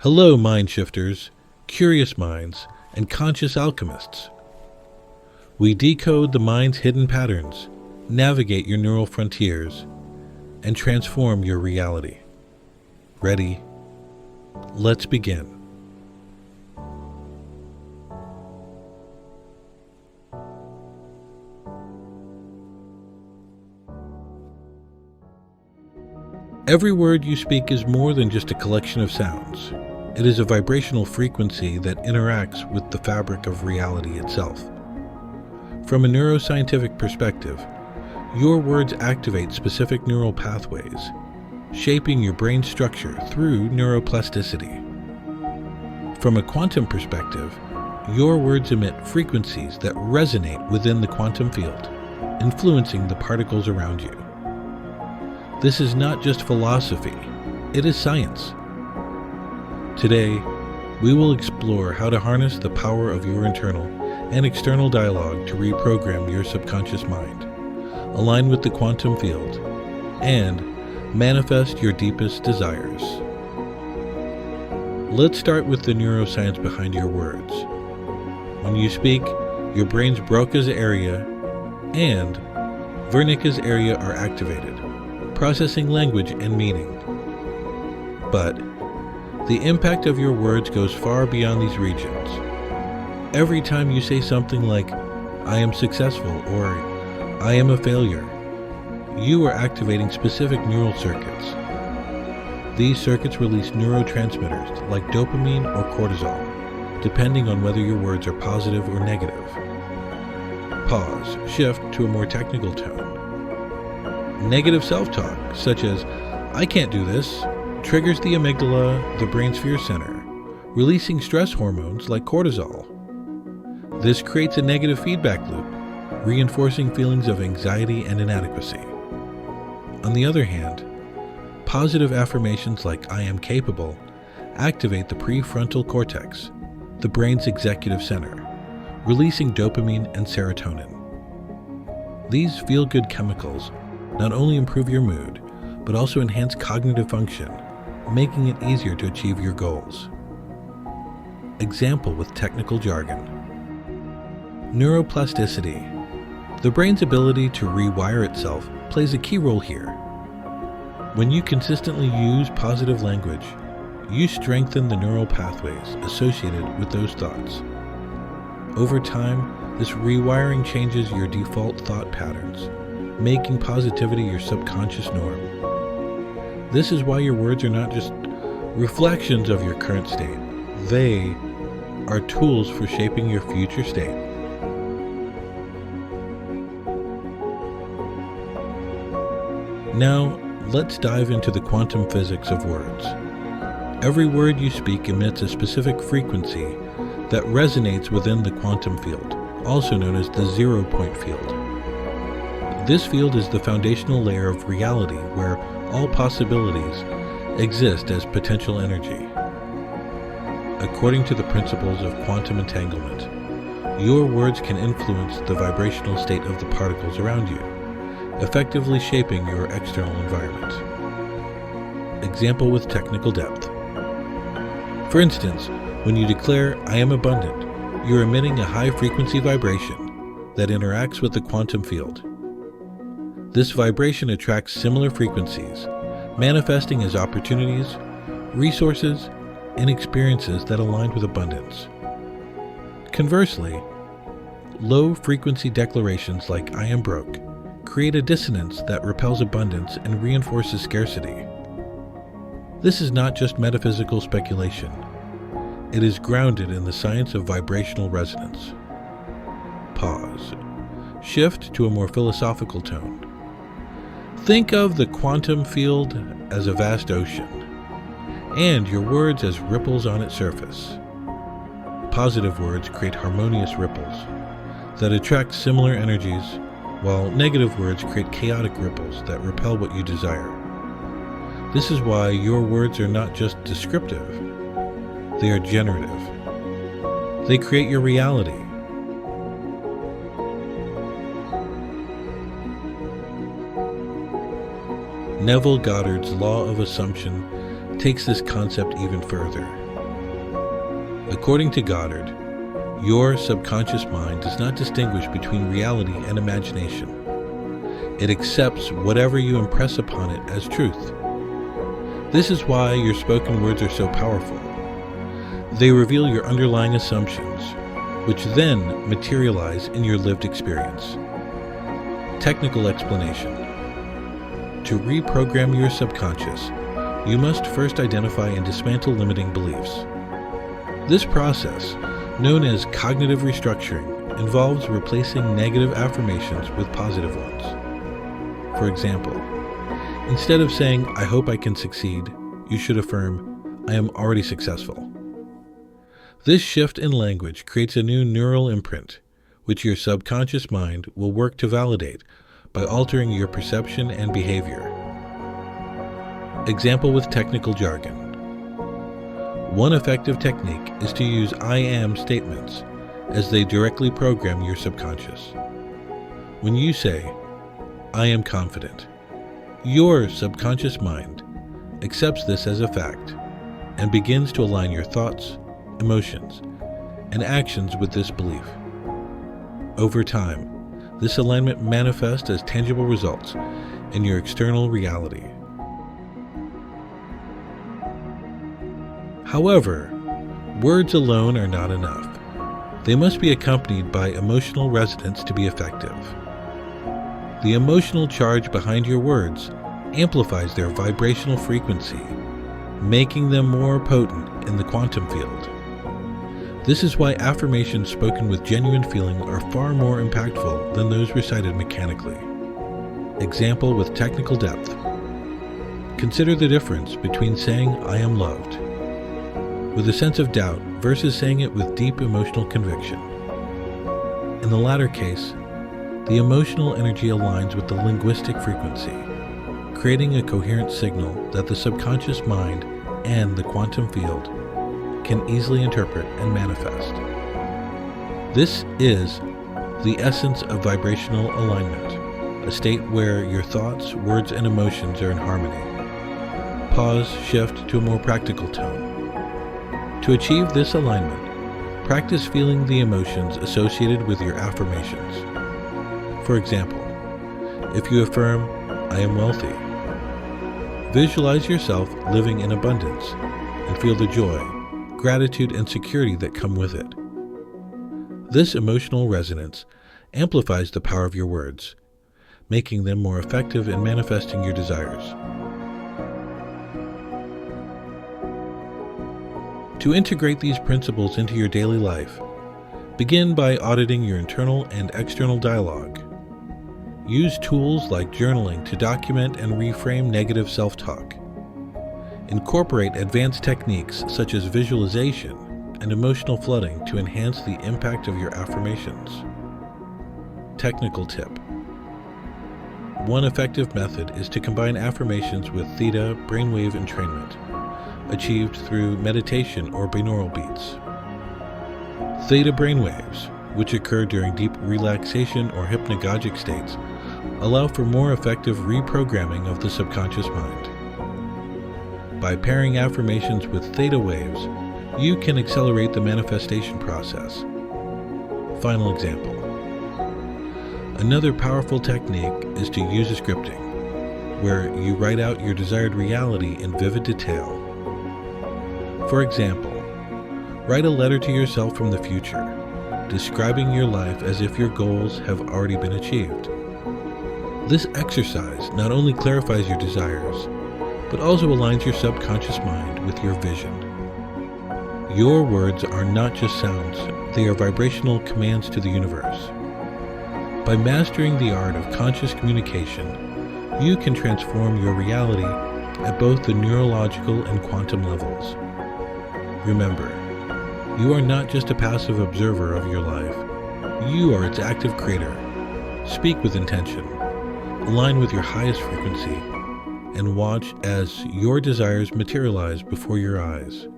Hello, MindShifters, curious minds, and conscious alchemists. We decode the mind's hidden patterns, navigate your neural frontiers, and transform your reality. Ready? Let's begin. Every word you speak is more than just a collection of sounds. It is a vibrational frequency that interacts with the fabric of reality itself. From a neuroscientific perspective, your words activate specific neural pathways, shaping your brain structure through neuroplasticity. From a quantum perspective, your words emit frequencies that resonate within the quantum field, influencing the particles around you. This is not just philosophy, it is science. Today, we will explore how to harness the power of your internal and external dialogue to reprogram your subconscious mind, align with the quantum field, and manifest your deepest desires. Let's start with the neuroscience behind your words. When you speak, your brain's Broca's area and Wernicke's area are activated, processing language and meaning. But the impact of your words goes far beyond these regions. Every time you say something like, "I am successful," or "I am a failure," you are activating specific neural circuits. These circuits release neurotransmitters like dopamine or cortisol, depending on whether your words are positive or negative. Pause, shift to a more technical tone. Negative self-talk, such as, "I can't do this," triggers the amygdala, the brain's fear center, releasing stress hormones like cortisol. This creates a negative feedback loop, reinforcing feelings of anxiety and inadequacy. On the other hand, positive affirmations like "I am capable" activate the prefrontal cortex, the brain's executive center, releasing dopamine and serotonin. These feel-good chemicals not only improve your mood, but also enhance cognitive function, making it easier to achieve your goals. Example with technical jargon. Neuroplasticity. The brain's ability to rewire itself plays a key role here. When you consistently use positive language, you strengthen the neural pathways associated with those thoughts. Over time, this rewiring changes your default thought patterns, making positivity your subconscious norm. This is why your words are not just reflections of your current state. They are tools for shaping your future state. Now, let's dive into the quantum physics of words. Every word you speak emits a specific frequency that resonates within the quantum field, also known as the zero-point field. This field is the foundational layer of reality where all possibilities exist as potential energy. According to the principles of quantum entanglement, your words can influence the vibrational state of the particles around you, effectively shaping your external environment. Example with technical depth. For instance, when you declare, "I am abundant," you're emitting a high-frequency vibration that interacts with the quantum field. This vibration attracts similar frequencies, manifesting as opportunities, resources, and experiences that align with abundance. Conversely, low-frequency declarations like "I am broke" create a dissonance that repels abundance and reinforces scarcity. This is not just metaphysical speculation. It is grounded in the science of vibrational resonance. Pause. Shift to a more philosophical tone. Think of the quantum field as a vast ocean, and your words as ripples on its surface. Positive words create harmonious ripples that attract similar energies, while negative words create chaotic ripples that repel what you desire. This is why your words are not just descriptive, they are generative. They create your reality. Neville Goddard's law of assumption takes this concept even further. According to Goddard, your subconscious mind does not distinguish between reality and imagination. It accepts whatever you impress upon it as truth. This is why your spoken words are so powerful. They reveal your underlying assumptions, which then materialize in your lived experience. Technical explanation. To reprogram your subconscious, you must first identify and dismantle limiting beliefs. This process, known as cognitive restructuring, involves replacing negative affirmations with positive ones. For example, instead of saying, "I hope I can succeed," you should affirm, "I am already successful." This shift in language creates a new neural imprint, which your subconscious mind will work to validate by altering your perception and behavior. Example with technical jargon. One effective technique is to use "I am" statements, as they directly program your subconscious. When you say, "I am confident," your subconscious mind accepts this as a fact and begins to align your thoughts, emotions, and actions with this belief. Over time, this alignment manifests as tangible results in your external reality. However, words alone are not enough. They must be accompanied by emotional resonance to be effective. The emotional charge behind your words amplifies their vibrational frequency, making them more potent in the quantum field. This is why affirmations spoken with genuine feeling are far more impactful than those recited mechanically. Example with technical depth. Consider the difference between saying "I am loved" with a sense of doubt versus saying it with deep emotional conviction. In the latter case, the emotional energy aligns with the linguistic frequency, creating a coherent signal that the subconscious mind and the quantum field can easily interpret and manifest. This is the essence of vibrational alignment, a state where your thoughts, words, and emotions are in harmony. Pause, shift to a more practical tone. To achieve this alignment, practice feeling the emotions associated with your affirmations. For example, if you affirm, "I am wealthy," visualize yourself living in abundance and feel the joy, gratitude, and security that come with it. This emotional resonance amplifies the power of your words, making them more effective in manifesting your desires. To integrate these principles into your daily life, begin by auditing your internal and external dialogue. Use tools like journaling to document and reframe negative self-talk. Incorporate advanced techniques such as visualization and emotional flooding to enhance the impact of your affirmations. Technical tip. One effective method is to combine affirmations with theta brainwave entrainment, achieved through meditation or binaural beats. Theta brainwaves, which occur during deep relaxation or hypnagogic states, allow for more effective reprogramming of the subconscious mind. By pairing affirmations with theta waves, you can accelerate the manifestation process. Final example. Another powerful technique is to use a scripting, where you write out your desired reality in vivid detail. For example, write a letter to yourself from the future, describing your life as if your goals have already been achieved. This exercise not only clarifies your desires, but also aligns your subconscious mind with your vision. Your words are not just sounds, they are vibrational commands to the universe. By mastering the art of conscious communication, you can transform your reality at both the neurological and quantum levels. Remember, you are not just a passive observer of your life. You are its active creator. Speak with intention, align with your highest frequency, and watch as your desires materialize before your eyes.